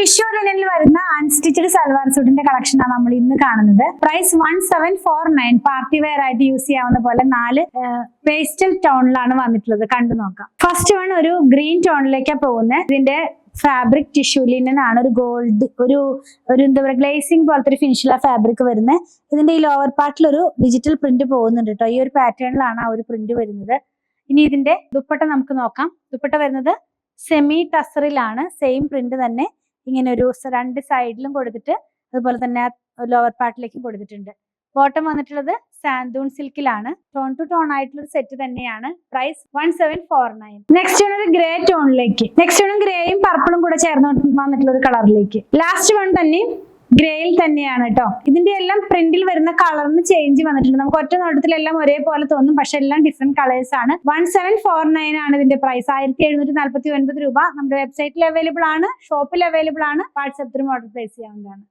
Tissue ലിനനിൽ വരുന്ന unstitched salwar സൂട്ടിന്റെ collection ആണ് നമ്മൾ ഇന്ന് കാണുന്നത്. പ്രൈസ് 1749. പാർട്ടി വെയർ ആയിട്ട് യൂസ് ചെയ്യാവുന്ന പോലെ 4 പേസ്റ്റൽ ടോണിലാണ് വന്നിട്ടുള്ളത്. കണ്ടു നോക്കാം. ഫസ്റ്റ് വൺ ഒരു ഗ്രീൻ ടോണിലേക്കാണ് പോകുന്നത്. ഇതിന്റെ ഫാബ്രിക് ടിഷ്യൂ ലിനൻ ആണ്. ഒരു ഗോൾഡ് ഒരു എന്താ പറയുക ഗ്ലേസിംഗ് പോലത്തെ ഒരു ഫിനിഷിലുള്ള ഫാബ്രിക് വരുന്നത്. ഇതിന്റെ ഈ ലോവർ പാർട്ടിൽ ഒരു ഡിജിറ്റൽ പ്രിന്റ് പോകുന്നുണ്ട് കേട്ടോ. ഈ ഒരു പാറ്റേണിലാണ് ആ ഒരു പ്രിന്റ് വരുന്നത്. ഇനി ഇതിന്റെ ദുപ്പട്ട നമുക്ക് നോക്കാം. ദുപ്പട്ട വരുന്നത് സെമി ടസറിലാണ്. സെയിം പ്രിന്റ് തന്നെ ഇങ്ങനെ ഒരു 2 സൈഡിലും കൊടുത്തിട്ട് അതുപോലെ തന്നെ ലോവർ പാർട്ടിലേക്കും കൊടുത്തിട്ടുണ്ട്. ബോട്ടം വന്നിട്ടുള്ളത് സാന്തൂൺ സിൽക്കിലാണ്. ടോൺ ടു ടോൺ ആയിട്ടുള്ള ഒരു സെറ്റ് തന്നെയാണ്. പ്രൈസ് 1749. നെക്സ്റ്റ് ആണ് ഒരു ഗ്രേ ടോണിലേക്ക്. നെക്സ്റ്റ് ആണ് ഗ്രേയും പർപ്പിളും കൂടെ ചേർന്ന് വന്നിട്ടുള്ള ഒരു കളറിലേക്ക്. ലാസ്റ്റ് വൺ തന്നെ ഗ്രേയിൽ തന്നെയാണ് കേട്ടോ. ഇതിന്റെ എല്ലാം പ്രിന്റിൽ വരുന്ന കളറിന് ചേഞ്ച് വന്നിട്ടുണ്ട്. നമുക്ക് ഒറ്റ നോട്ടത്തിലെല്ലാം ഒരേപോലെ തോന്നും, പക്ഷെ എല്ലാം ഡിഫറെന്റ് കളേഴ്സ് ആണ്. 1749 ആണ് ഇതിന്റെ പ്രൈസ്. 1749 രൂപ. നമ്മുടെ വെബ്സൈറ്റിൽ അവൈലബിൾ ആണ്, ഷോപ്പിൽ അവൈലബിൾ ആണ്. വാട്സ്ആപ്പ് ത്രൂ ഓർഡർ പ്ലേസ് ചെയ്യാവുന്നതാണ്.